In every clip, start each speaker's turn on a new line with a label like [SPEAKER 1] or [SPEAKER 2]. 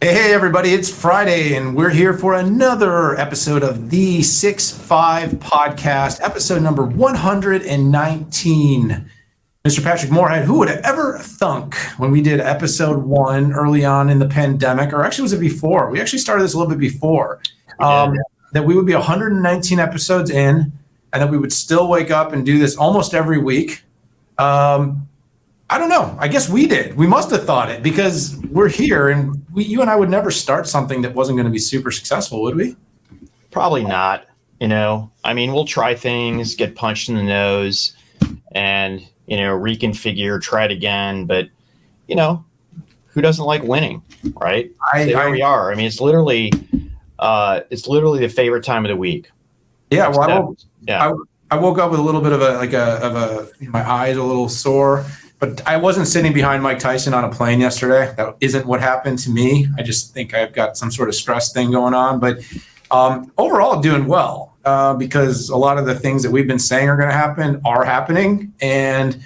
[SPEAKER 1] Hey, everybody, it's Friday, and we're here for another episode of the 6-5 podcast, episode number 119. Mr. Patrick Moorhead, who would have ever thunk when we did episode one early on in the pandemic, or actually was it before? We actually started this a little bit before, that we would be 119 episodes in, and that we would still wake up and do this almost every week. I don't know. I guess we did. We must have thought it because we're here, and you and I would never start something that wasn't going to be super successful, would we?
[SPEAKER 2] Probably not. We'll try things, get punched in the nose, and reconfigure, try it again. But who doesn't like winning, right? Here we are. I mean, it's literally the favorite time of the week.
[SPEAKER 1] Yeah. Well, I woke up with a little bit of my eyes a little sore. But I wasn't sitting behind Mike Tyson on a plane yesterday. That isn't what happened to me. I just think I've got some sort of stress thing going on. But overall, doing well because a lot of the things that we've been saying are going to happen are happening. And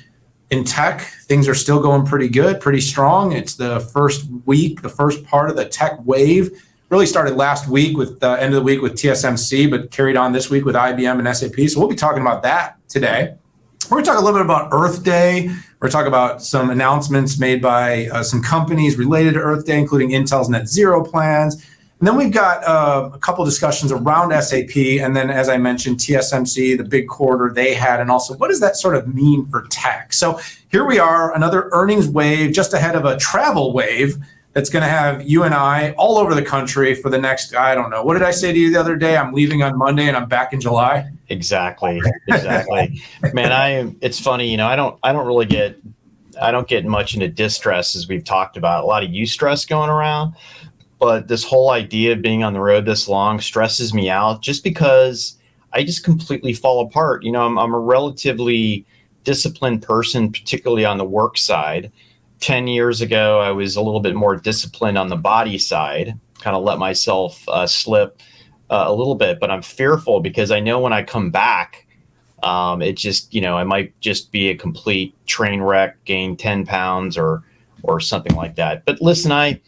[SPEAKER 1] in tech, things are still going pretty good, pretty strong. It's the first week, the first part of the tech wave. Really started last week with the end of the week with TSMC, but carried on this week with IBM and SAP. So we'll be talking about that today. We're going to talk a little bit about Earth Day. We're going to talk about some announcements made by some companies related to Earth Day, including Intel's net zero plans. And then we've got a couple discussions around SAP. And then, as I mentioned, TSMC, the big quarter they had, and also what does that sort of mean for tech? So here we are, another earnings wave just ahead of a travel wave that's going to have you and I all over the country for the next, I don't know. What did I say to you the other day? I'm leaving on Monday and I'm back in July.
[SPEAKER 2] Exactly. Man, it's funny, I don't get much into distress, as we've talked about. A lot of eustress going around, but this whole idea of being on the road this long stresses me out just because I just completely fall apart. I'm a relatively disciplined person, particularly on the work side. 10 years ago, I was a little bit more disciplined on the body side, kind of let myself slip a little bit, but I'm fearful because I know when I come back, it just, I might just be a complete train wreck, gain 10 pounds or something like that. But listen,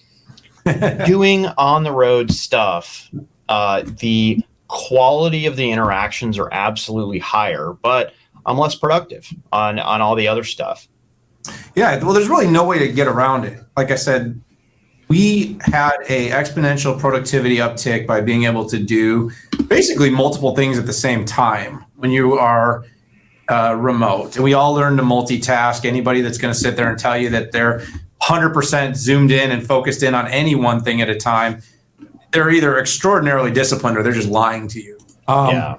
[SPEAKER 2] doing on the road stuff, the quality of the interactions are absolutely higher, but I'm less productive on all the other stuff.
[SPEAKER 1] Yeah, well, there's really no way to get around it. Like I said, we had a exponential productivity uptick by being able to do basically multiple things at the same time when you are remote. And we all learned to multitask. Anybody that's going to sit there and tell you that they're 100% zoomed in and focused in on any one thing at a time, they're either extraordinarily disciplined or they're just lying to you. I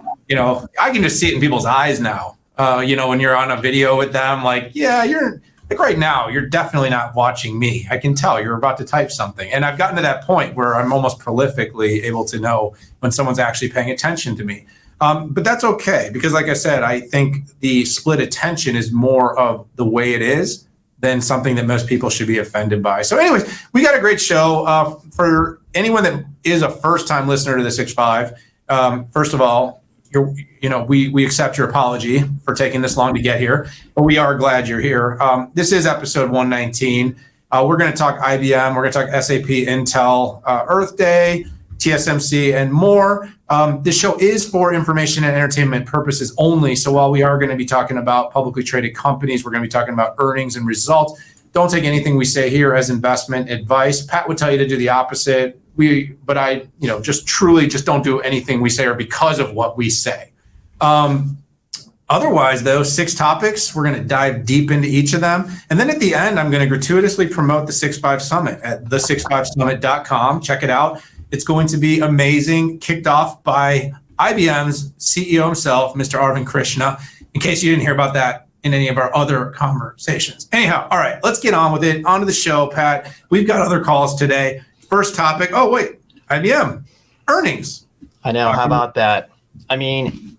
[SPEAKER 1] can just see it in people's eyes now. When you're on a video with them, you're like right now, you're definitely not watching me. I can tell you're about to type something. And I've gotten to that point where I'm almost prolifically able to know when someone's actually paying attention to me. But that's okay, because like I said, I think the split attention is more of the way it is than something that most people should be offended by. So anyways, we got a great show. For anyone that is a first-time listener to the 6-5, first of all, we accept your apology for taking this long to get here, but we are glad you're here. This is episode 119. We're going to talk IBM. We're going to talk SAP, Intel, Earth Day, TSMC, and more. This show is for information and entertainment purposes only. So while we are going to be talking about publicly traded companies, we're going to be talking about earnings and results. Don't take anything we say here as investment advice. Pat would tell you to do the opposite. But I just truly don't do anything we say or because of what we say. Otherwise, though, 6 topics, we're going to dive deep into each of them. And then at the end, I'm going to gratuitously promote the 6-5 Summit at the65summit.com. Check it out. It's going to be amazing. Kicked off by IBM's CEO himself, Mr. Arvind Krishna, in case you didn't hear about that in any of our other conversations. Anyhow, all right, let's get on with it. On to the show, Pat. We've got other calls today. First topic. Oh, wait. IBM earnings.
[SPEAKER 2] I know. How about that? I mean,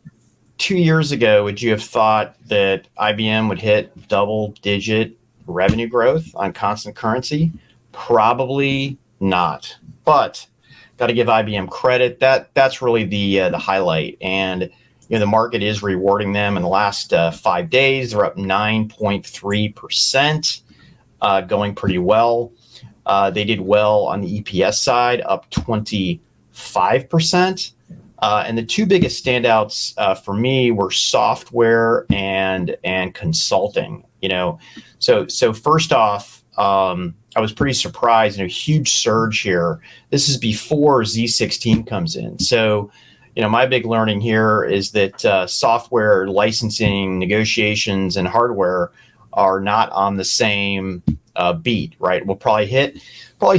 [SPEAKER 2] 2 years ago, would you have thought that IBM would hit double-digit revenue growth on constant currency? Probably not. But got to give IBM credit. That's really the highlight. And the market is rewarding them. In the last 5 days, they're up 9.3%, going pretty well. They did well on the EPS side, up 25%. And the two biggest standouts for me were software and consulting. So first off, I was pretty surprised. Huge surge here. This is before Z16 comes in. So, my big learning here is that software licensing negotiations and hardware are not on the same beat, right? We'll probably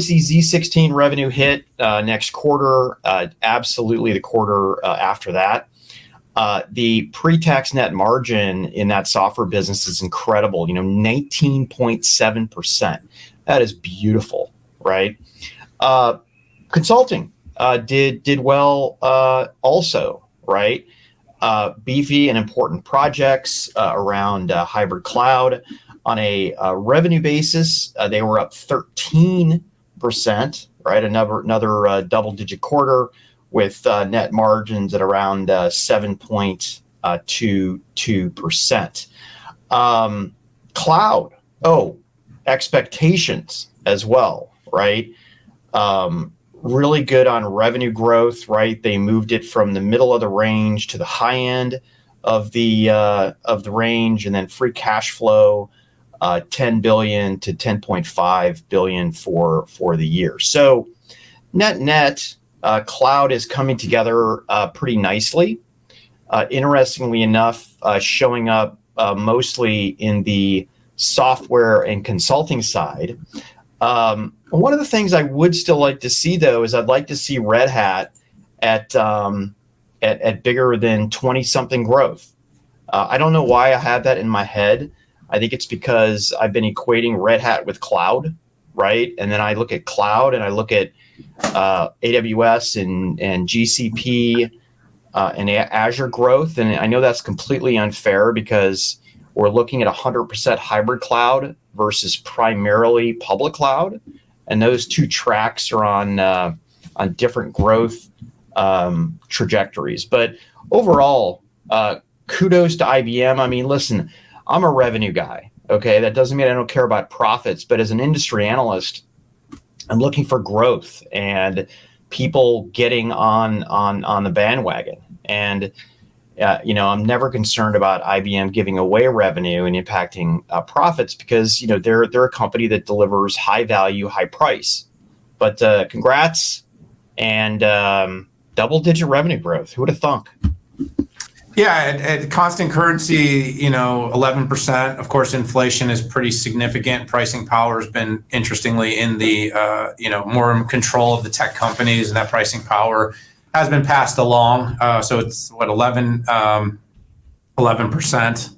[SPEAKER 2] see Z16 revenue hit next quarter, absolutely the quarter after that. The pre-tax net margin in that software business is incredible, 19.7%. That is beautiful, right? Consulting did well also, right? Beefy and important projects around hybrid cloud. On a revenue basis, they were up 13%, right? Another double-digit quarter with net margins at around 7.22%. Cloud, expectations as well, right? Really good on revenue growth, right? They moved it from the middle of the range to the high end of the range, and then free cash flow, $10 billion to $10.5 billion for the year. So net, cloud is coming together pretty nicely. Interestingly enough, showing up mostly in the software and consulting side. One of the things I would still like to see, though, is I'd like to see Red Hat at bigger than 20-something growth. I don't know why I have that in my head. I think it's because I've been equating Red Hat with cloud, right? And then I look at cloud and I look at AWS and GCP and Azure growth. And I know that's completely unfair because we're looking at 100% hybrid cloud versus primarily public cloud. And those two tracks are on different growth trajectories. But overall, kudos to IBM. I mean, listen, I'm a revenue guy, okay? That doesn't mean I don't care about profits, but as an industry analyst, I'm looking for growth and people getting on the bandwagon. And I'm never concerned about IBM giving away revenue and impacting profits because they're a company that delivers high value, high price. But congrats and double-digit revenue growth. Who would have thunk?
[SPEAKER 1] Yeah, at constant currency, 11%. Of course, inflation is pretty significant. Pricing power has been, interestingly, in the more in control of the tech companies, and that pricing power has been passed along. So it's 11%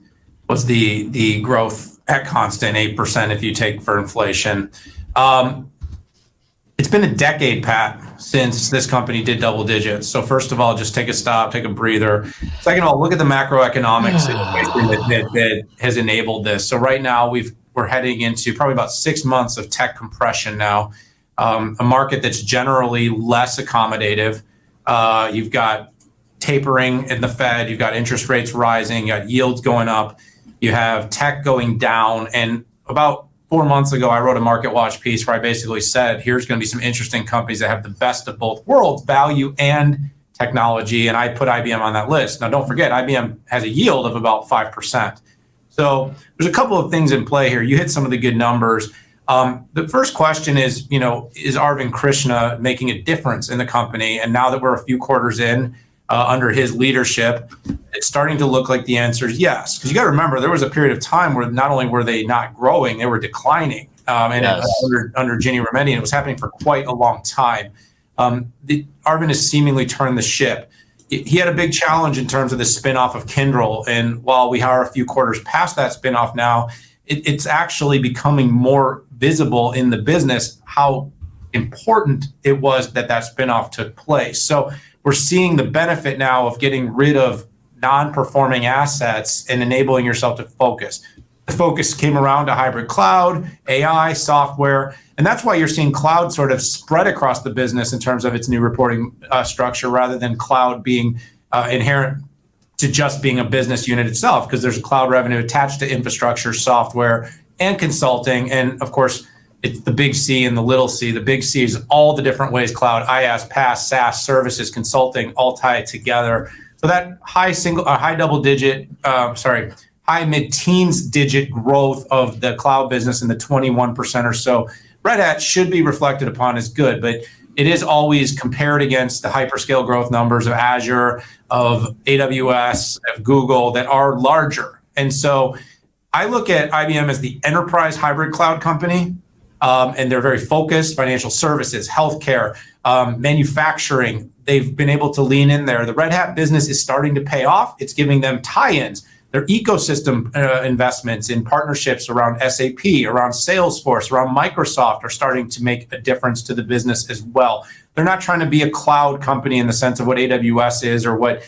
[SPEAKER 1] was the growth at constant, 8% if you take for inflation. It's been a decade, Pat, since this company did double digits. So first of all, just take a stop, take a breather. Second of all, look at the macroeconomic situation that has enabled this. So right now we're heading into probably about 6 months of tech compression now, a market that's generally less accommodative. You've got tapering in the Fed, you've got interest rates rising, you got yields going up, you have tech going down. And about 4 months ago, I wrote a Market Watch piece where I basically said, here's going to be some interesting companies that have the best of both worlds, value and technology. And I put IBM on that list. Now, don't forget, IBM has a yield of about 5%. So there's a couple of things in play here. You hit some of the good numbers. The first question is Arvind Krishna making a difference in the company? And now that we're a few quarters in under his leadership, it's starting to look like the answer is yes. Because you got to remember, there was a period of time where not only were they not growing, they were declining. Under Ginny Rometty, and it was happening for quite a long time. Arvind has seemingly turned the ship. He had a big challenge in terms of the spinoff of Kyndryl. And while we are a few quarters past that spinoff now, it's actually becoming more visible in the business how important it was that spinoff took place. So we're seeing the benefit now of getting rid of non-performing assets and enabling yourself to focus. The focus came around to hybrid cloud, AI, software, and that's why you're seeing cloud sort of spread across the business in terms of its new reporting structure, rather than cloud being inherent to just being a business unit itself, because there's a cloud revenue attached to infrastructure, software, and consulting. And of course, it's the big C and the little c. The big C is all the different ways cloud, IaaS, PaaS, SaaS, services, consulting, all tie together. So that high mid-teens digit growth of the cloud business in the 21% or so, Red Hat should be reflected upon as good, but it is always compared against the hyperscale growth numbers of Azure, of AWS, of Google that are larger. And so I look at IBM as the enterprise hybrid cloud company, and they're very focused, financial services, healthcare, manufacturing. They've been able to lean in there. The Red Hat business is starting to pay off. It's giving them tie-ins. Their ecosystem investments in partnerships around SAP, around Salesforce, around Microsoft are starting to make a difference to the business as well. They're not trying to be a cloud company in the sense of what AWS is or what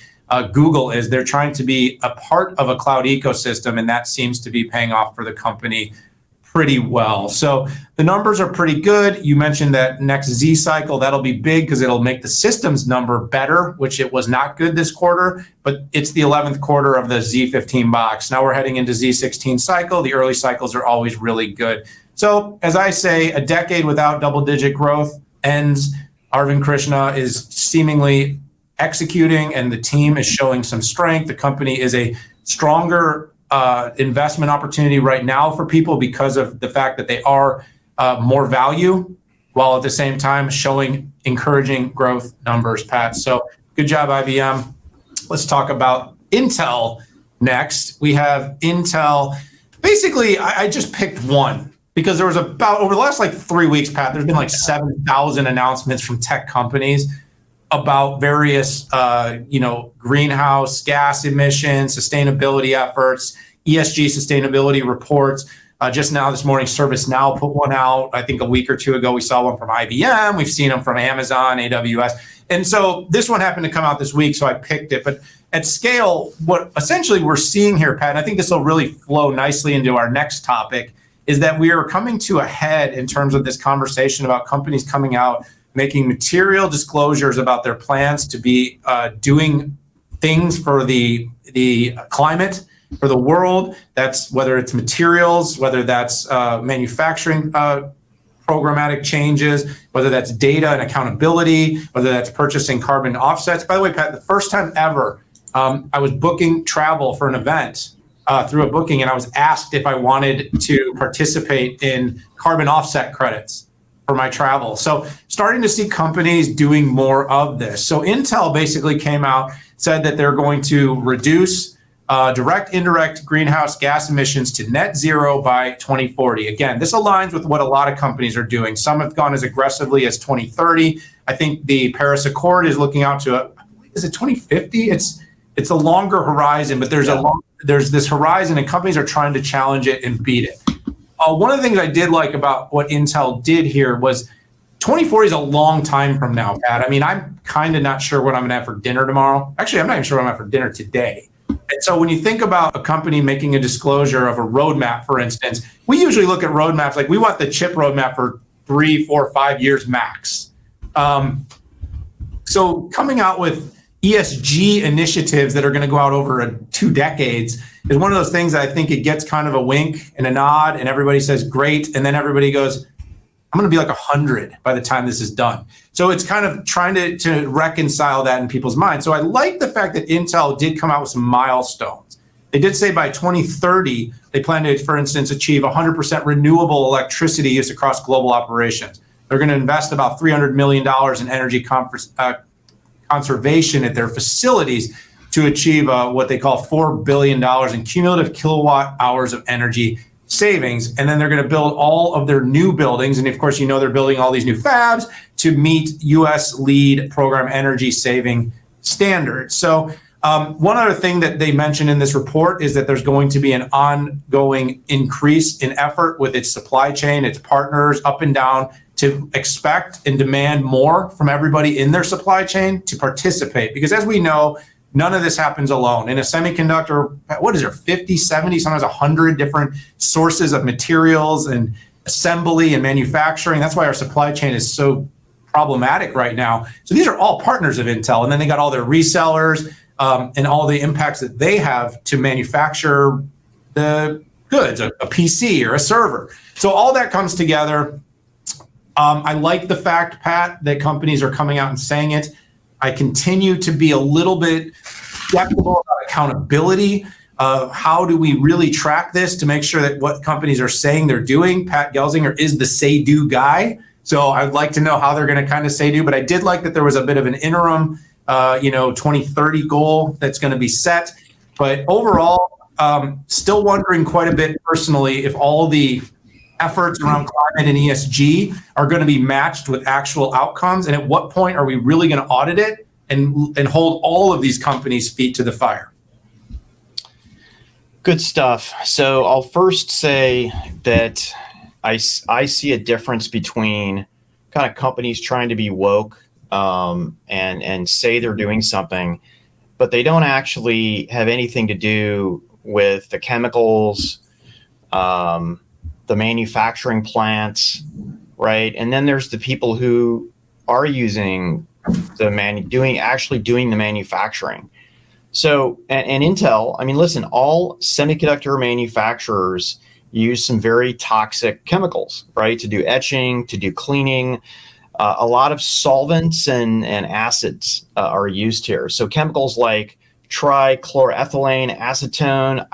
[SPEAKER 1] Google is. They're trying to be a part of a cloud ecosystem, and that seems to be paying off for the company pretty well. So the numbers are pretty good. You mentioned that next Z cycle, that'll be big because it'll make the systems number better, which it was not good this quarter, but it's the 11th quarter of the Z15 box. Now we're heading into Z16 cycle. The early cycles are always really good. So as I say, a decade without double-digit growth ends. Arvind Krishna is seemingly executing and the team is showing some strength. The company is a stronger investment opportunity right now for people because of the fact that they are more value while at the same time showing encouraging growth numbers, Pat. So good job, IBM. Let's talk about Intel next. We have Intel. Basically, I just picked one because there was about, over the last 3 weeks, Pat, there's been 7,000 announcements from tech companies about various, greenhouse gas emissions, sustainability efforts, ESG sustainability reports. Just now this morning, ServiceNow put one out. I think a week or two ago, we saw one from IBM. We've seen them from Amazon, AWS. And so this one happened to come out this week, so I picked it. But at scale, what essentially we're seeing here, Pat, and I think this will really flow nicely into our next topic, is that we are coming to a head in terms of this conversation about companies coming out making material disclosures about their plans to be doing things for the climate, for the world. That's whether it's materials, whether that's manufacturing programmatic changes, whether that's data and accountability, whether that's purchasing carbon offsets. By the way, Pat, the first time ever, I was booking travel for an event through a booking, and I was asked if I wanted to participate in carbon offset credits for my travel. So starting to see companies doing more of this. So Intel basically came out, said that they're going to reduce direct, indirect greenhouse gas emissions to net zero by 2040. Again, this aligns with what a lot of companies are doing. Some have gone as aggressively as 2030. I think the Paris Accord is looking out to, is it 2050? It's a longer horizon, but there's this horizon and companies are trying to challenge it and beat it. One of the things I did like about what Intel did here was 2040 is a long time from now, Pat. I mean, I'm kind of not sure what I'm going to have for dinner tomorrow. Actually, I'm not even sure what I'm going to have for dinner today. And so when you think about a company making a disclosure of a roadmap, for instance, we usually look at roadmaps like we want the chip roadmap for 3, 4, 5 years max. So coming out with ESG initiatives that are going to go out over 2 decades is one of those things that I think it gets kind of a wink and a nod and everybody says, great. And then everybody goes, I'm going to be 100 by the time this is done. So it's kind of trying to reconcile that in people's minds. So I like the fact that Intel did come out with some milestones. They did say by 2030, they plan to, for instance, achieve 100% renewable electricity use across global operations. They're going to invest about $300 million in energy conservation at their facilities to achieve what they call $4 billion in cumulative kilowatt hours of energy savings. And then they're going to build all of their new buildings. And of course, they're building all these new fabs to meet US LEED program energy saving standards. So one other thing that they mentioned in this report is that there's going to be an ongoing increase in effort with its supply chain, its partners up and down, to expect and demand more from everybody in their supply chain to participate. Because as we know, none of this happens alone. In a semiconductor, what is there, 50, 70, sometimes 100 different sources of materials and assembly and manufacturing. That's why our supply chain is so problematic right now. So these are all partners of Intel. And then they got all their resellers and all the impacts that they have to manufacture the goods, a PC or a server. So all that comes together. I like the fact, Pat, that companies are coming out and saying it. I continue to be a little bit skeptical about accountability. How do we really track this to make sure that what companies are saying they're doing? Pat Gelsinger is the say-do guy. So I'd like to know how they're going to kind of say-do. But I did like that there was a bit of an interim 2030 goal that's going to be set. But overall, still wondering quite a bit personally if all the efforts around climate and ESG are going to be matched with actual outcomes. And at what point are we really going to audit it and hold all of these companies' feet to the fire?
[SPEAKER 2] Good stuff. So I'll first say that I see a difference between kind of companies trying to be woke and say they're doing something, but they don't actually have anything to do with the chemicals, the manufacturing plants, right? And then there's the people who are using doing the manufacturing. So, and Intel, I mean, listen, all semiconductor manufacturers use some very toxic chemicals, right? To do etching, to do cleaning. A lot of solvents and acids are used here. So chemicals like trichloroethylene, acetone,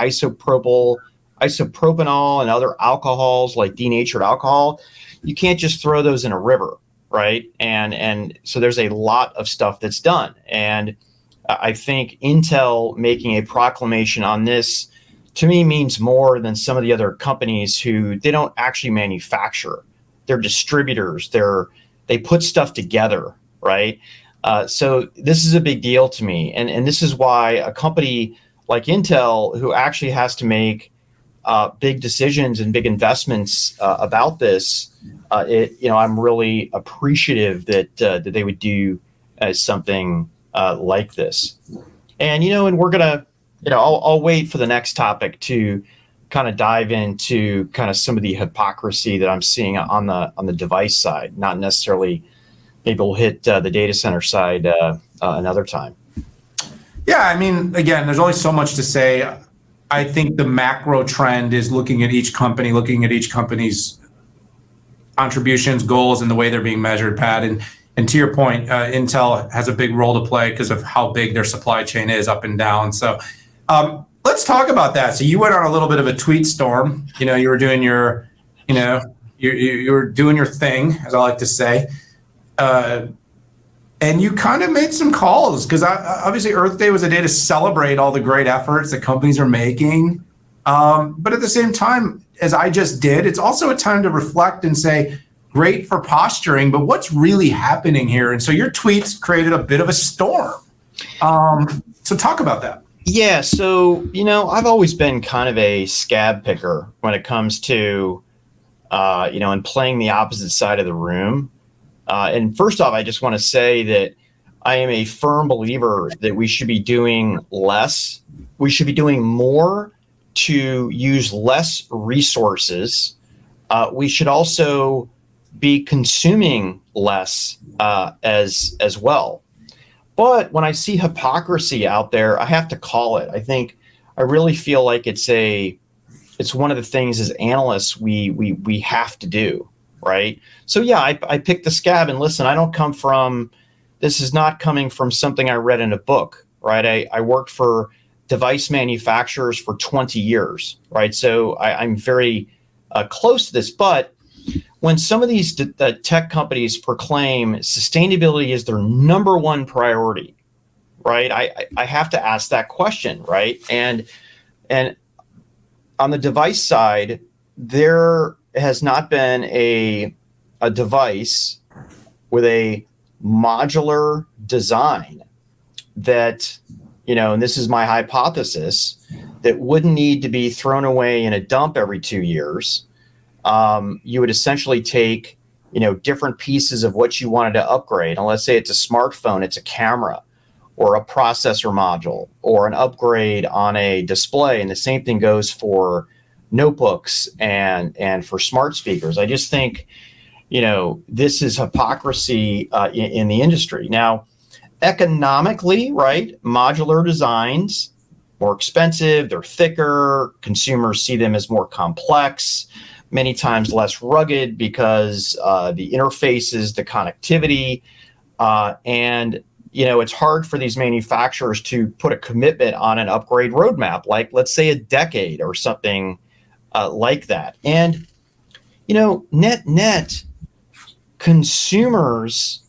[SPEAKER 2] isopropanol, and other alcohols like denatured alcohol, you can't just throw those in a river, right? And so there's a lot of stuff that's done. And I think Intel making a proclamation on this, to me, means more than some of the other companies who they don't actually manufacture. They're distributors. They put stuff together, right? So this is a big deal to me. And this is why a company like Intel, who actually has to make big decisions and big investments about this, I'm really appreciative that they would do something like this. And, and we're going to, I'll wait for the next topic to kind of dive into kind of some of the hypocrisy that I'm seeing on the device side, not necessarily. Maybe we'll hit the data center side another time.
[SPEAKER 1] Yeah, I mean, again, there's only so much to say. I think the macro trend is looking at each company's contributions, goals, and the way they're being measured, Pat. And to your point, Intel has a big role to play because of how big their supply chain is up and down. So let's talk about that. So you went on a little bit of a tweet storm. You were doing your, you were doing your thing, as I like to say. And you kind of made some calls because obviously Earth Day was a day to celebrate all the great efforts that companies are making. But at the same time, as I just did, it's also a time to reflect and say, great for posturing, but what's really happening here? And so your tweets created a bit of a storm. So talk about that.
[SPEAKER 2] Yeah. So, I've always been kind of a scab picker when it comes to, and playing the opposite side of the room. And first off, I just want to say that I am a firm believer that we should be doing less. We should be doing more to use less resources. We should also be consuming less as well. But when I see hypocrisy out there, I have to call it. I really feel like it's one of the things as analysts we have to do. Right. So, yeah, I picked the scab, and listen, this is not coming from something I read in a book. Right. I worked for device manufacturers for 20 years. Right. So I'm very close to this. But when some of these tech companies proclaim sustainability is their number one priority, right, I have to ask that question. Right. And on the device side, there has not been a device with a modular design that, and this is my hypothesis, that wouldn't need to be thrown away in a dump every 2 years. You would essentially take, different pieces of what you wanted to upgrade. And let's say it's a smartphone, it's a camera or a processor module or an upgrade on a display. And the same thing goes for notebooks and for smart speakers. I just think, this is hypocrisy in the industry. Now, economically, right, modular designs more expensive, they're thicker, consumers see them as more complex, many times less rugged because the interfaces, the connectivity, and it's hard for these manufacturers to put a commitment on an upgrade roadmap, like let's say a decade or something like that. And net consumers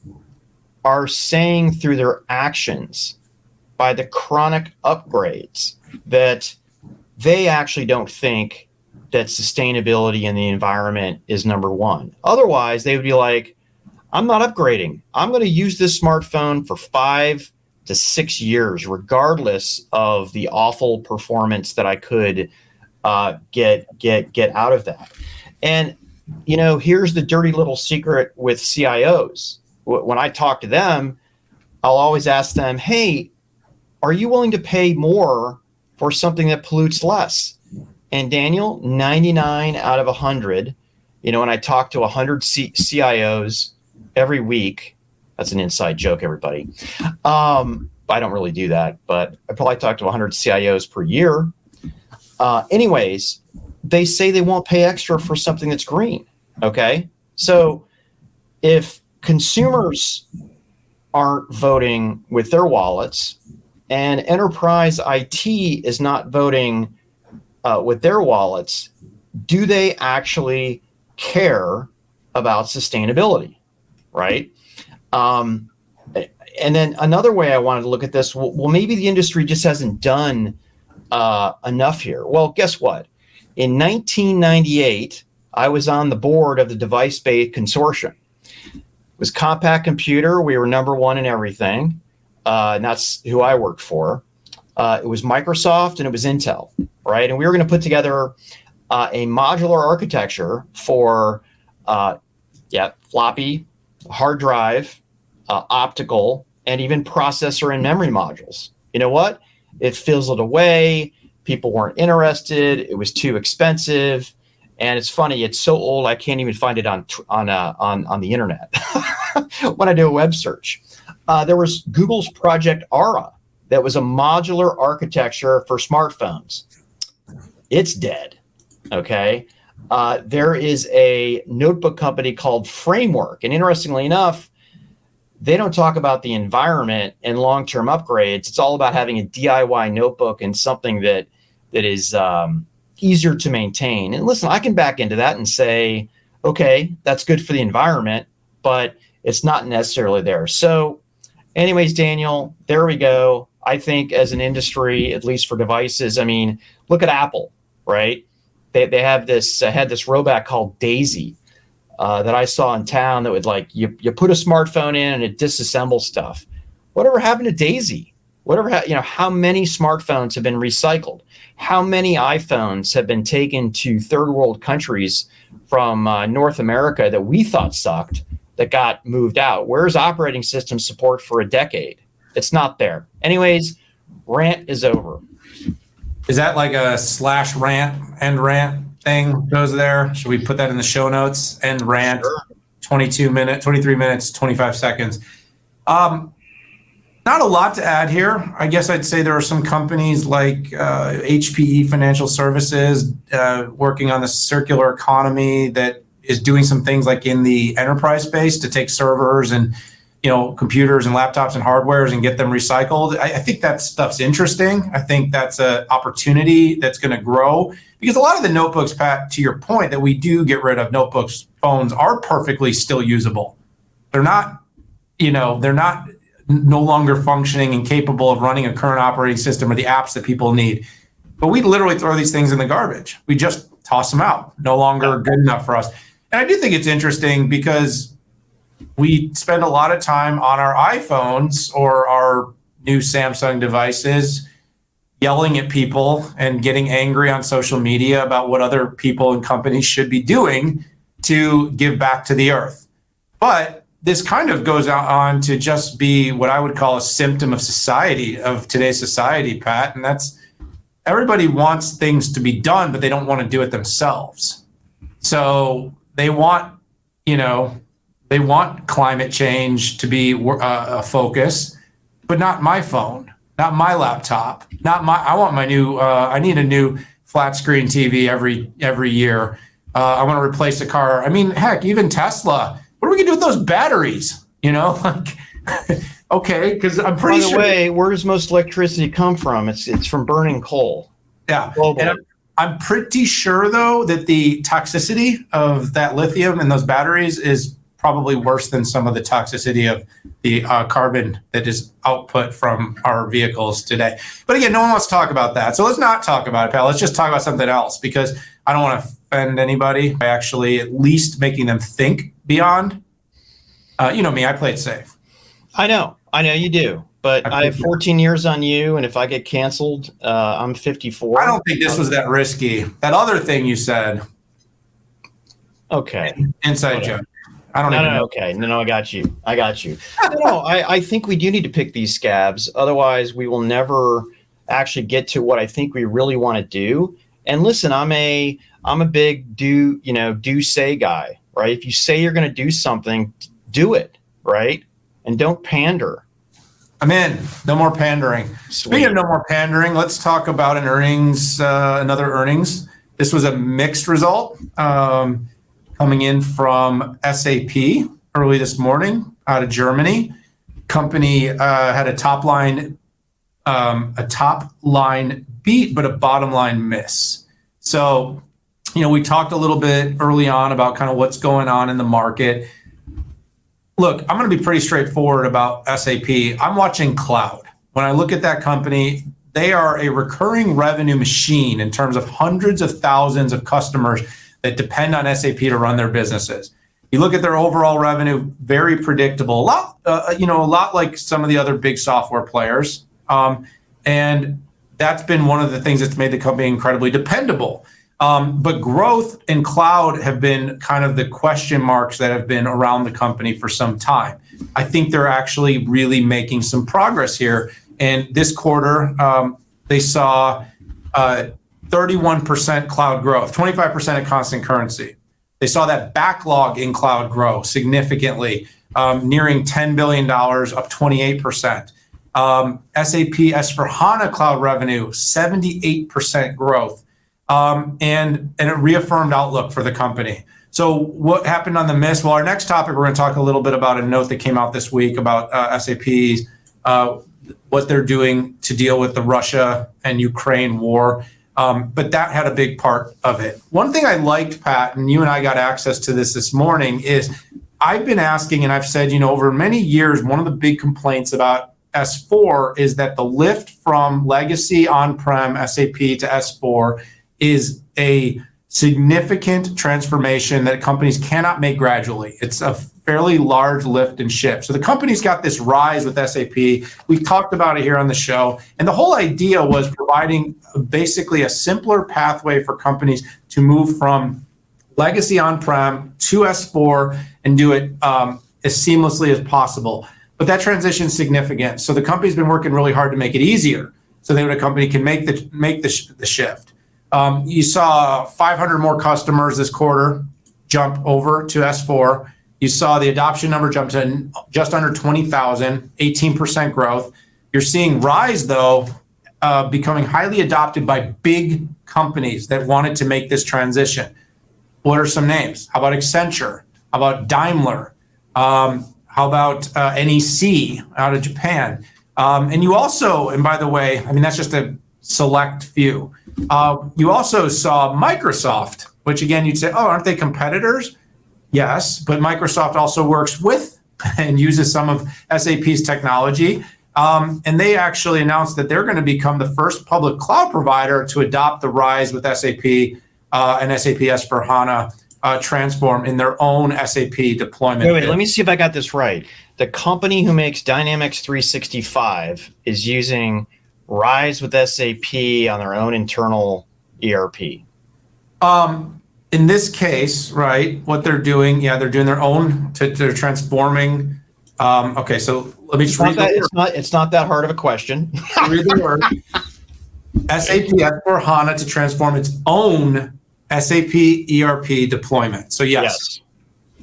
[SPEAKER 2] are saying through their actions by the chronic upgrades that they actually don't think that sustainability in the environment is number one. Otherwise, they would be like, I'm not upgrading. I'm going to use this smartphone for 5 to 6 years, regardless of the awful performance that I could get out of that. And here's the dirty little secret with CIOs. When I talk to them, I'll always ask them, hey, are you willing to pay more for something that pollutes less? And Daniel, 99 out of 100, when I talk to 100 CIOs every week, that's an inside joke, everybody. I don't really do that, but I probably talk to 100 CIOs per year. Anyways, they say they won't pay extra for something that's green. Okay. So if consumers aren't voting with their wallets and enterprise IT is not voting with their wallets, do they actually care about sustainability? Right. And then another way I wanted to look at this, well, maybe the industry just hasn't done enough here. Well, guess what? In 1998, I was on the board of the device-based consortium. It was Compact Computer. We were number one in everything. And that's who I worked for. It was Microsoft and it was Intel, right? And we were going to put together a modular architecture for floppy, hard drive, optical, and even processor and memory modules. You know what? It fizzled away. People weren't interested. It was too expensive. And it's funny. It's so old I can't even find it on the internet when I do a web search. There was Google's Project Aura that was a modular architecture for smartphones. It's dead. Okay. There is a notebook company called Framework, and interestingly enough, they don't talk about the environment and long-term upgrades. It's all about having a DIY notebook and something that is easier to maintain. And listen, I can back into that and say, okay, that's good for the environment, but it's not necessarily there. So anyways, Daniel, there we go. I think as an industry, at least for devices, I mean, look at Apple, right? They have this had this robot called Daisy that I saw in town that would you put a smartphone in and it disassembles stuff. Whatever happened to Daisy? How many smartphones have been recycled? How many iPhones have been taken to third world countries from North America that we thought sucked that got moved out? Where's operating system support for a decade? It's not there. Anyways, rant is over.
[SPEAKER 1] Is that like a end rant thing goes there? Should we put that in the show notes? End rant, sure. 23 minutes, 25 seconds. Not a lot to add here. I guess I'd say there are some companies like HPE Financial Services working on the circular economy that is doing some things like in the enterprise space to take servers and computers and laptops and hardwares and get them recycled. I think that stuff's interesting. I think that's an opportunity that's going to grow because a lot of the notebooks, Pat, to your point, that we do get rid of notebooks, phones are perfectly still usable. They're not, no longer functioning and capable of running a current operating system or the apps that people need. But we literally throw these things in the garbage. We just toss them out. No longer good enough for us. And I do think it's interesting because we spend a lot of time on our iPhones or our new Samsung devices yelling at people and getting angry on social media about what other people and companies should be doing to give back to the earth. But this kind of goes on to just be what I would call a symptom of society, of today's society, Pat. And that's everybody wants things to be done, but they don't want to do it themselves. So they want, climate change to be a focus, but not my phone, not my laptop, I want my new, I need a new flat screen TV every year. I want to replace the car. I mean, heck, even Tesla, what are we gonna do with those batteries? Like, okay, because I'm pretty sure.
[SPEAKER 2] By the way, where does most electricity come from? It's from burning coal.
[SPEAKER 1] Yeah.
[SPEAKER 2] Globally.
[SPEAKER 1] And I'm pretty sure, though, that the toxicity of that lithium and those batteries is probably worse than some of the toxicity of the carbon that is output from our vehicles today. But again, no one wants to talk about that. So let's not talk about it, pal. Let's just talk about something else, because I don't want to offend anybody by actually at least making them think beyond. You know me, I play it safe.
[SPEAKER 2] I know you do. But I have 14 years on you, and if I get canceled, I'm 54.
[SPEAKER 1] I don't think this was that risky. That other thing you said.
[SPEAKER 2] Okay.
[SPEAKER 1] Inside joke. I don't even know.
[SPEAKER 2] Okay. No, I got you. I think we do need to pick these scabs. Otherwise, we will never actually get to what I think we really want to do. And listen, I'm a big do say guy, right? If you say you're going to do something, do it, right? And don't pander.
[SPEAKER 1] I'm in. No more pandering.
[SPEAKER 2] Sweet.
[SPEAKER 1] Speaking of no more pandering, let's talk about another earnings. This was a mixed result coming in from SAP early this morning out of Germany. Company had a top line beat, but a bottom line miss. So, we talked a little bit early on about kind of what's going on in the market. Look, I'm going to be pretty straightforward about SAP. I'm watching cloud. When I look at that company, they are a recurring revenue machine in terms of hundreds of thousands of customers that depend on SAP to run their businesses. You look at their overall revenue, very predictable, a lot like some of the other big software players. And that's been one of the things that's made the company incredibly dependable. But growth and cloud have been kind of the question marks that have been around the company for some time. I think they're actually really making some progress here. And this quarter, they saw 31% cloud growth, 25% at constant currency. They saw that backlog in cloud grow significantly, nearing $10 billion, up 28%. SAP S/4HANA cloud revenue, 78% growth. And a reaffirmed outlook for the company. So what happened on the miss? Well, our next topic, we're going to talk a little bit about a note that came out this week about SAP's, what they're doing to deal with the Russia and Ukraine war. But that had a big part of it. One thing I liked, Pat, and you and I got access to this morning, is I've been asking, and I've said, over many years, one of the big complaints about S4 is that the lift from legacy on-prem SAP to S4 is a significant transformation that companies cannot make gradually. It's a fairly large lift and shift. So the company's got this rise with SAP. We've talked about it here on the show. And the whole idea was providing basically a simpler pathway for companies to move from legacy on-prem to S4 and do it as seamlessly as possible. But that transition is significant. So the company's been working really hard to make it easier so that a company can make the shift. You saw 500 more customers this quarter jump over to S4. You saw the adoption number jump to just under 20,000, 18% growth. You're seeing Rise, though, becoming highly adopted by big companies that wanted to make this transition. What are some names? How about Accenture? How about Daimler? How about NEC out of Japan? And you also, and by the way, that's just a select few. You also saw Microsoft, which again, you'd say, oh, aren't they competitors? Yes, but Microsoft also works with and uses some of SAP's technology. And they actually announced that they're going to become the first public cloud provider to adopt the Rise with SAP and SAP S/4HANA transform in their own SAP deployment.
[SPEAKER 2] Wait, let me see if I got this right. The company who makes Dynamics 365 is using Rise with SAP on their own internal ERP.
[SPEAKER 1] In this case, right, what they're doing, they're doing their own, they're transforming. Okay, so let me just read the word.
[SPEAKER 2] It's not that hard of a question.
[SPEAKER 1] Read the word. SAP S/4HANA to transform its own SAP ERP deployment. So yes.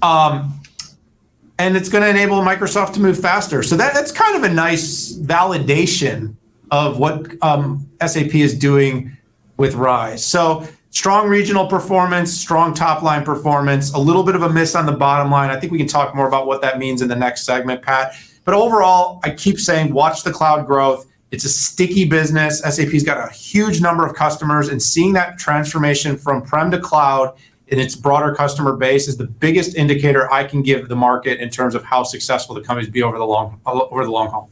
[SPEAKER 1] And it's going to enable Microsoft to move faster. So that's kind of a nice validation of what SAP is doing with Rise. So strong regional performance, strong top line performance, a little bit of a miss on the bottom line. I think we can talk more about what that means in the next segment, Pat. But overall, I keep saying, watch the cloud growth. It's a sticky business. SAP's got a huge number of customers, and seeing that transformation from prem to cloud in its broader customer base is the biggest indicator I can give the market in terms of how successful the companies be over the long haul.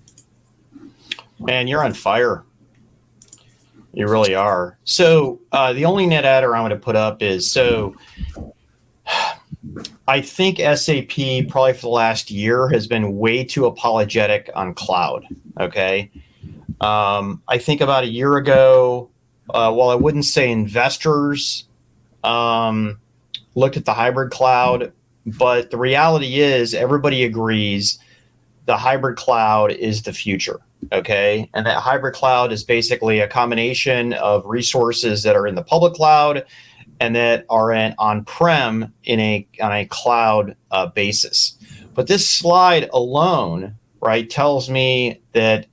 [SPEAKER 2] Man, you're on fire. You really are. So the only net adder I'm going to put up is, so I think SAP probably for the last year has been way too apologetic on cloud. Okay. I think about a year ago, while I wouldn't say investors looked at the hybrid cloud, but the reality is everybody agrees the hybrid cloud is the future. Okay. And that hybrid cloud is basically a combination of resources that are in the public cloud and that are on-prem on a cloud basis. But this slide alone, right, tells me that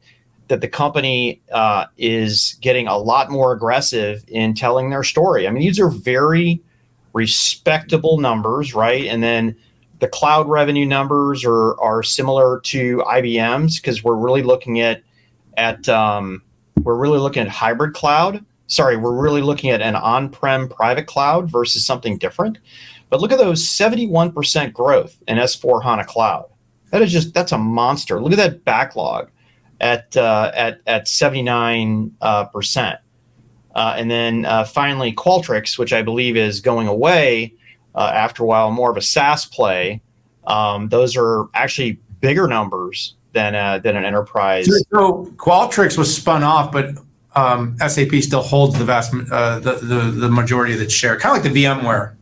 [SPEAKER 2] the company is getting a lot more aggressive in telling their story. I mean, these are very respectable numbers, right? And then the cloud revenue numbers are similar to IBM's, because we're really looking at hybrid cloud. Sorry, we're really looking at an on-prem private cloud versus something different. But look at those 71% growth in S/4HANA Cloud. That's a monster. Look at that backlog at 79%. And then finally, Qualtrics, which I believe is going away after a while, more of a SaaS play. Those are actually bigger numbers than an enterprise.
[SPEAKER 1] So Qualtrics was spun off, but SAP still holds the the majority of the share, kind of like the VMware.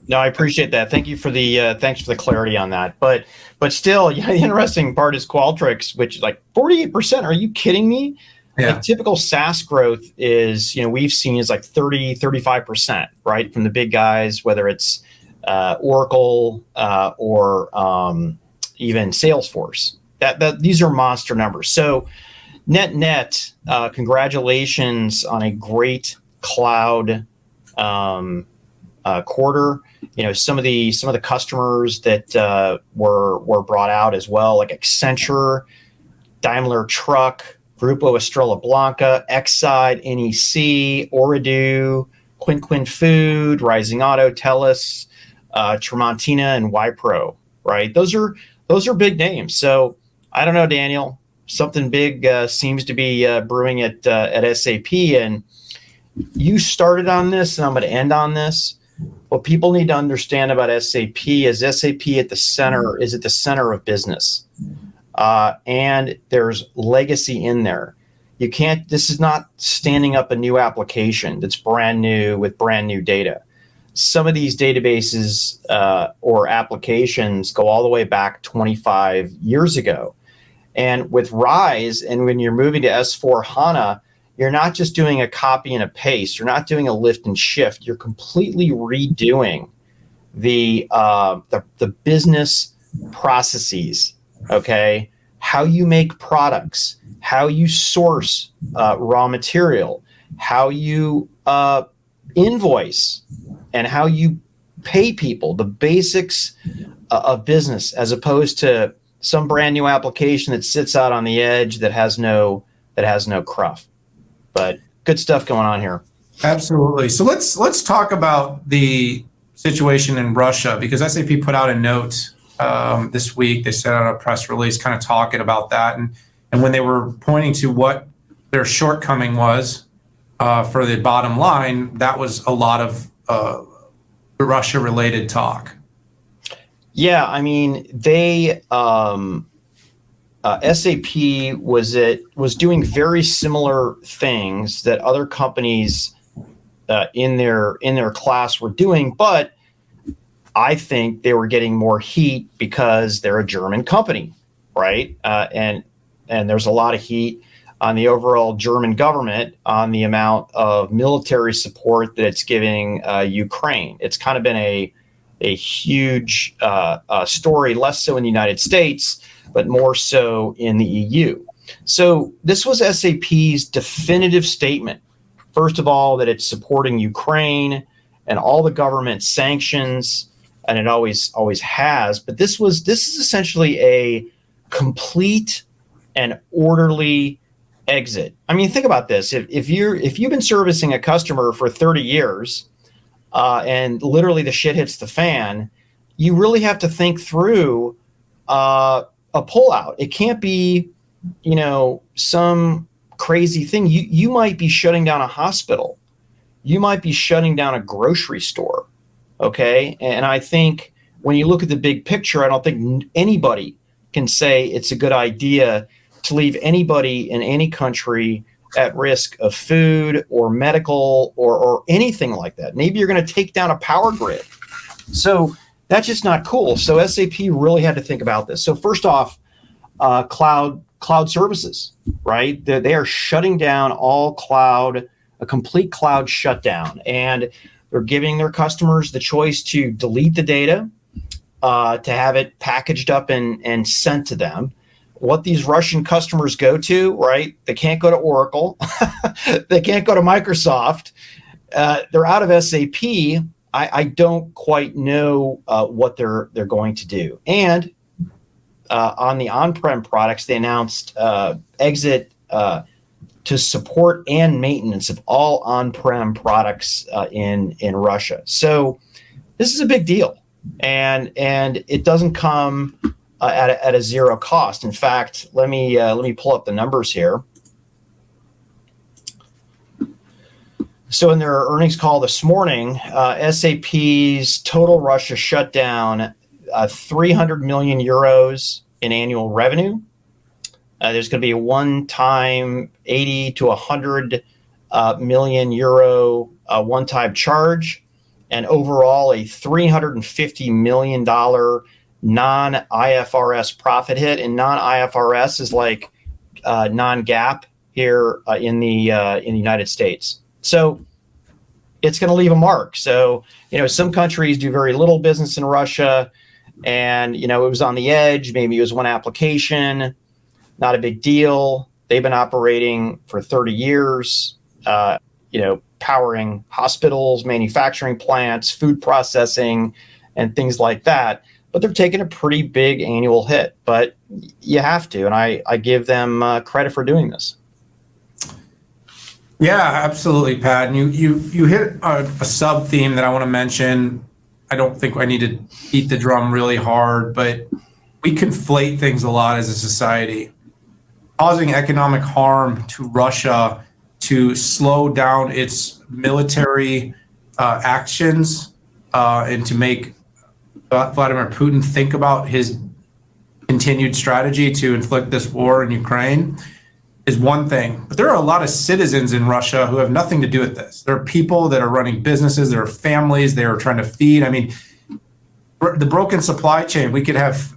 [SPEAKER 2] No, I appreciate that. Thank you for the thanks for the clarity on that. But still, yeah, the interesting part is Qualtrics, which is like 48%. Are you kidding me?
[SPEAKER 1] Yeah.
[SPEAKER 2] Like typical SaaS growth is, we've seen is like 30, 35%, right? From the big guys, whether it's Oracle or even Salesforce. These are monster numbers. So net, congratulations on a great cloud quarter. Some of the customers that were brought out as well, like Accenture, Daimler Truck, Grupo Estrella Blanca, Exide, NEC, Ooredoo, Quin Food, Rising Auto, TELUS, Tremontina, and Wipro. Right? Those are big names. So I don't know, Daniel. Something big seems to be brewing at SAP, and you started on this, and I'm going to end on this. What people need to understand about SAP is SAP is at the center of business, and there's legacy in there. This is not standing up a new application that's brand new with brand new data. Some of these databases or applications go all the way back 25 years ago. And with Rise, and when you're moving to S/4HANA, you're not just doing a copy and a paste. You're not doing a lift and shift. You're completely redoing the business processes. Okay, how you make products, how you source raw material, how you invoice, and how you pay people. The basics of business, as opposed to some brand new application that sits out on the edge that has no cruff. But good stuff going on here.
[SPEAKER 1] Absolutely. So let's talk about the situation in Russia, because SAP put out a note this week. They sent out a press release kind of talking about that, and when they were pointing to what their shortcoming was for the bottom line, that was a lot of Russia-related talk.
[SPEAKER 2] Yeah, I mean, they SAP was doing very similar things that other companies in their class were doing, but I think they were getting more heat because they're a German company, right? And there's a lot of heat on the overall German government on the amount of military support that it's giving Ukraine. It's kind of been a huge story, less so in the United States, but more so in the EU. So this was SAP's definitive statement. First of all, that it's supporting Ukraine and all the government sanctions, and it always has. But this is essentially a complete and orderly exit. I mean, think about this. If you've been servicing a customer for 30 years, and literally the shit hits the fan, you really have to think through a pullout. It can't be, some crazy thing. You might be shutting down a hospital. You might be shutting down a grocery store. Okay. And I think when you look at the big picture, I don't think anybody can say it's a good idea to leave anybody in any country at risk of food or medical or anything like that. Maybe you're going to take down a power grid. So that's just not cool. So SAP really had to think about this. So first off, cloud services, right? They are shutting down all cloud, a complete cloud shutdown. And they're giving their customers the choice to delete the data, to have it packaged up and sent to them. What these Russian customers go to, right? They can't go to Oracle. They can't go to Microsoft. They're out of SAP. I don't quite know what they're going to do. And on the on-prem products, they announced exit to support and maintenance of all on-prem products in Russia. So this is a big deal, and it doesn't come at a zero cost. In fact, let me pull up the numbers here. So in their earnings call this morning, SAP's total Russia shutdown, 300 million euros in annual revenue. There's going to be a one-time 80 to 100 million euro one-time charge, and overall a $350 million non-IFRS profit hit. And non-IFRS is like non-GAAP here in the United States. So it's going to leave a mark. So, some countries do very little business in Russia, and, it was on the edge. Maybe it was one application, not a big deal. They've been operating for 30 years, powering hospitals, manufacturing plants, food processing, and things like that. But they're taking a pretty big annual hit. But you have to, and I give them credit for doing this.
[SPEAKER 1] Yeah, absolutely, Pat. And you hit a sub theme that I want to mention. I don't think I need to beat the drum really hard, but we conflate things a lot as a society, causing economic harm to Russia to slow down its military actions and to make Vladimir Putin think about his continued strategy to inflict this war in Ukraine is one thing. But there are a lot of citizens in Russia who have nothing to do with this. There are people that are running businesses, there are families they are trying to feed. I mean, the broken supply chain, we could have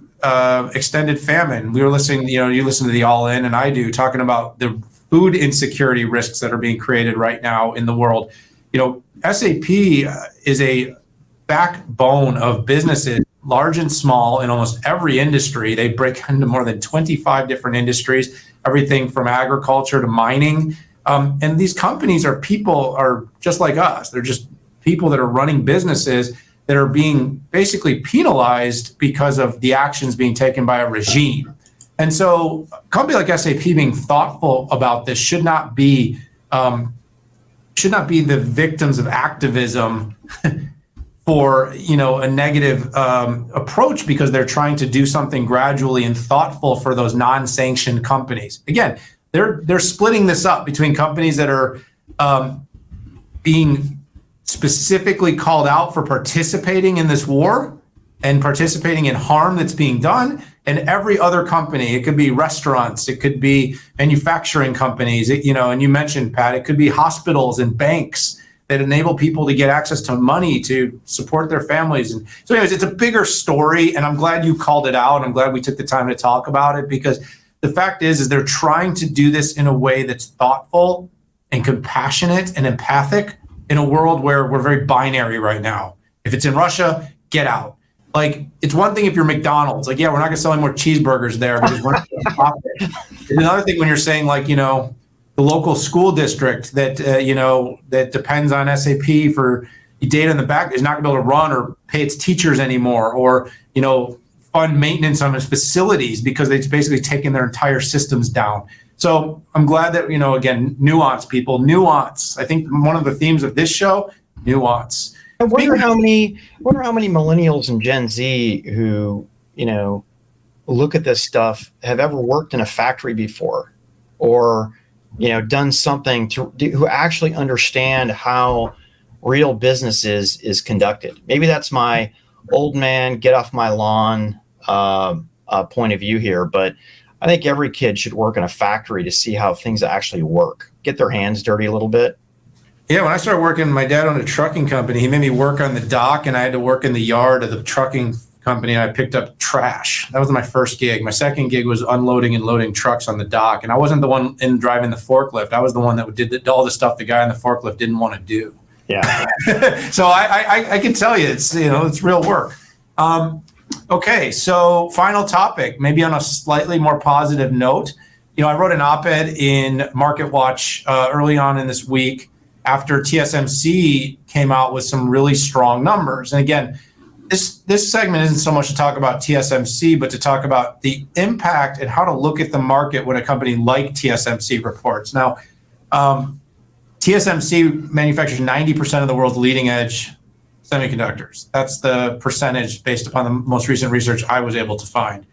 [SPEAKER 1] extended famine. We were listening, you listen to the All In, and I do, talking about the food insecurity risks that are being created right now in the world. SAP is a backbone of businesses, large and small, in almost every industry. They break into more than 25 different industries, everything from agriculture to mining. And these companies are just like us. They're just people that are running businesses that are being basically penalized because of the actions being taken by a regime. And so a company like SAP being thoughtful about this should not be the victims of activism for a negative approach, because they're trying to do something gradually and thoughtful for those non-sanctioned companies. Again, they're splitting this up between companies that are being specifically called out for participating in this war and participating in harm that's being done, and every other company. It could be restaurants, it could be manufacturing companies, and you mentioned, Pat, it could be hospitals and banks that enable people to get access to money to support their families. And so anyways, it's a bigger story, and I'm glad you called it out. I'm glad we took the time to talk about it, because the fact is they're trying to do this in a way that's thoughtful and compassionate and empathic in a world where we're very binary right now. If it's in Russia, get out. Like, it's one thing if you're McDonald's, like, yeah, we're not going to sell any more cheeseburgers there because we're not going to profit. It's another thing when you're saying, like, the local school district that, that depends on SAP for data in the back is not going to be able to run or pay its teachers anymore, or, fund maintenance on its facilities because it's basically taken their entire systems down. So I'm glad that, again, nuance, people, nuance. I think one of the themes of this show, nuance.
[SPEAKER 2] I wonder how many millennials and Gen Z who, look at this stuff have ever worked in a factory before, or, done something who actually understand how real business is conducted. Maybe that's my old man, get off my lawn point of view here, but I think every kid should work in a factory to see how things actually work, get their hands dirty a little bit.
[SPEAKER 1] Yeah, when I started working, my dad owned a trucking company. He made me work on the dock, and I had to work in the yard of the trucking company, and I picked up trash. That was my first gig. My second gig was unloading and loading trucks on the dock, and I wasn't the one in driving the forklift. I was the one that did all the stuff the guy on the forklift didn't want to do.
[SPEAKER 2] Yeah.
[SPEAKER 1] So I can tell you, it's real work. Okay, so final topic, maybe on a slightly more positive note. I wrote an op-ed in Market Watch early on in this week after TSMC came out with some really strong numbers. And again, this segment isn't so much to talk about TSMC, but to talk about the impact and how to look at the market when a company like TSMC reports. Now, TSMC manufactures 90% of the world's leading edge semiconductors. That's the percentage based upon the most recent research I was able to find.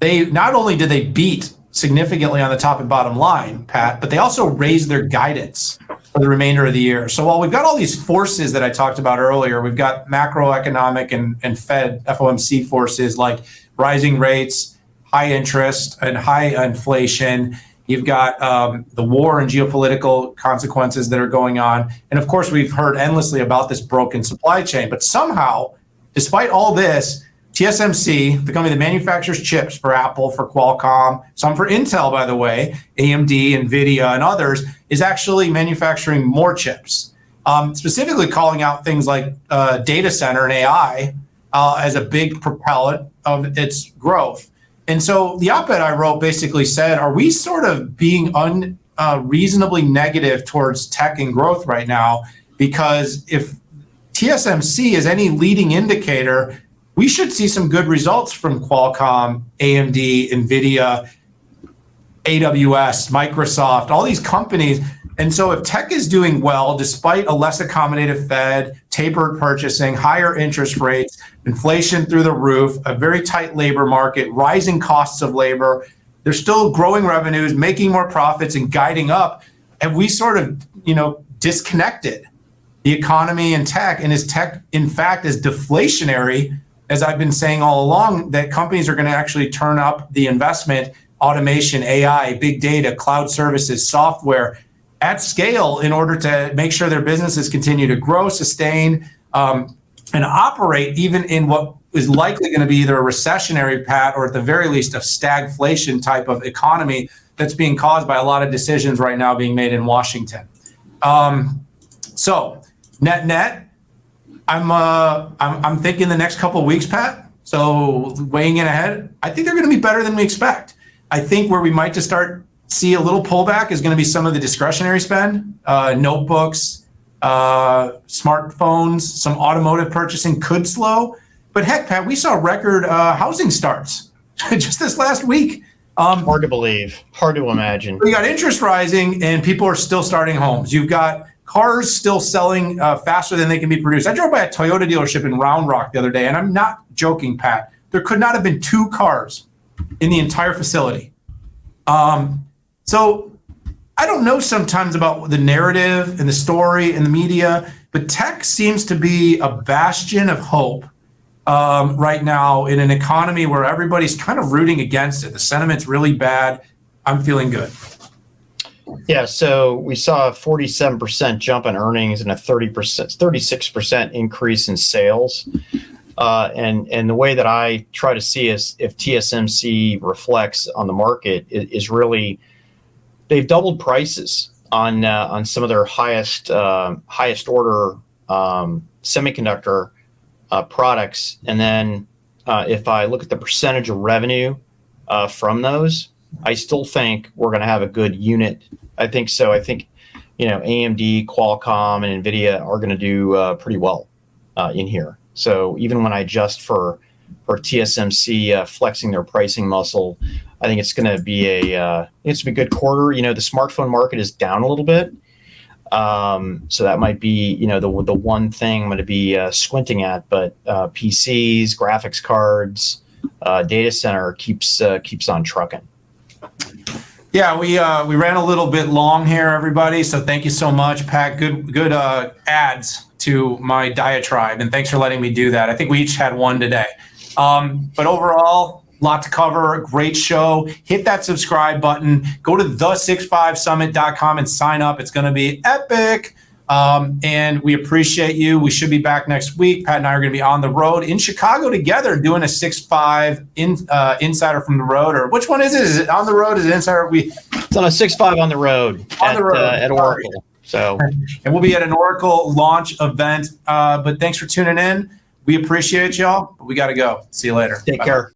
[SPEAKER 1] They not only did they beat significantly on the top and bottom line, Pat, but they also raised their guidance for the remainder of the year. So while we've got all these forces that I talked about earlier, we've got macroeconomic and Fed FOMC forces like rising rates, high interest, and high inflation. You've got the war and geopolitical consequences that are going on. And of course, we've heard endlessly about this broken supply chain. But somehow, despite all this, TSMC, the company that manufactures chips for Apple, for Qualcomm, some for Intel, by the way, AMD, NVIDIA, and others, is actually manufacturing more chips, specifically calling out things like data center and AI as a big propellant of its growth. And so the op-ed I wrote basically said, are we sort of being unreasonably negative towards tech and growth right now? Because if TSMC is any leading indicator, we should see some good results from Qualcomm, AMD, NVIDIA, AWS, Microsoft, all these companies. And so if tech is doing well, despite a less accommodative Fed, tapered purchasing, higher interest rates, inflation through the roof, a very tight labor market, rising costs of labor, they're still growing revenues, making more profits, and guiding up. Have we sort of, disconnected the economy and tech? And is tech, in fact, as deflationary as I've been saying all along, that companies are going to actually turn up the investment, automation, AI, big data, cloud services, software at scale in order to make sure their businesses continue to grow, sustain, and operate even in what is likely going to be either a recessionary path or at the very least a stagflation type of economy that's being caused by a lot of decisions right now being made in Washington. So net, I'm thinking the next couple of weeks, Pat. So weighing in ahead, I think they're going to be better than we expect. I think where we might just start see a little pullback is going to be some of the discretionary spend, notebooks, smartphones, some automotive purchasing could slow. But heck, Pat, we saw record housing starts just this last week.
[SPEAKER 2] Hard to believe, hard to imagine.
[SPEAKER 1] You got interest rising and people are still starting homes. You've got cars still selling faster than they can be produced. I drove by a Toyota dealership in Round Rock the other day, and I'm not joking, Pat. There could not have been 2 cars in the entire facility. So I don't know sometimes about the narrative and the story and the media, but tech seems to be a bastion of hope right now in an economy where everybody's kind of rooting against it. The sentiment's really bad. I'm feeling good.
[SPEAKER 2] Yeah, so we saw a 47% jump in earnings and a 36% increase in sales. And the way that I try to see is if TSMC reflects on the market is really they've doubled prices on some of their highest order semiconductor products, and then if I look at the percentage of revenue from those, I still think we're going to have a good unit. I think so. I think, AMD, Qualcomm, and NVIDIA are going to do pretty well in here. So even when I adjust for TSMC flexing their pricing muscle, I think it's going to be a good quarter. The smartphone market is down a little bit. So that might be, the one thing I'm going to be squinting at, but PCs, graphics cards, data center keeps on trucking.
[SPEAKER 1] Yeah, we ran a little bit long here, everybody. So thank you so much, Pat. Good ads to my diatribe, and thanks for letting me do that. I think we each had one today. But overall, lot to cover. Great show. Hit that subscribe button. Go to the65summit.com and sign up. It's going to be epic. And we appreciate you. We should be back next week. Pat and I are going to be on the road in Chicago together doing a 6.5 Insider from the Road. Or which one is it? Is it on the road? Is it Insider?
[SPEAKER 2] It's on a 6.5 on the road. At Oracle. So,
[SPEAKER 1] and we'll be at an Oracle launch event. But thanks for tuning in. We appreciate y'all. But we got to go. See you later.
[SPEAKER 2] Take care.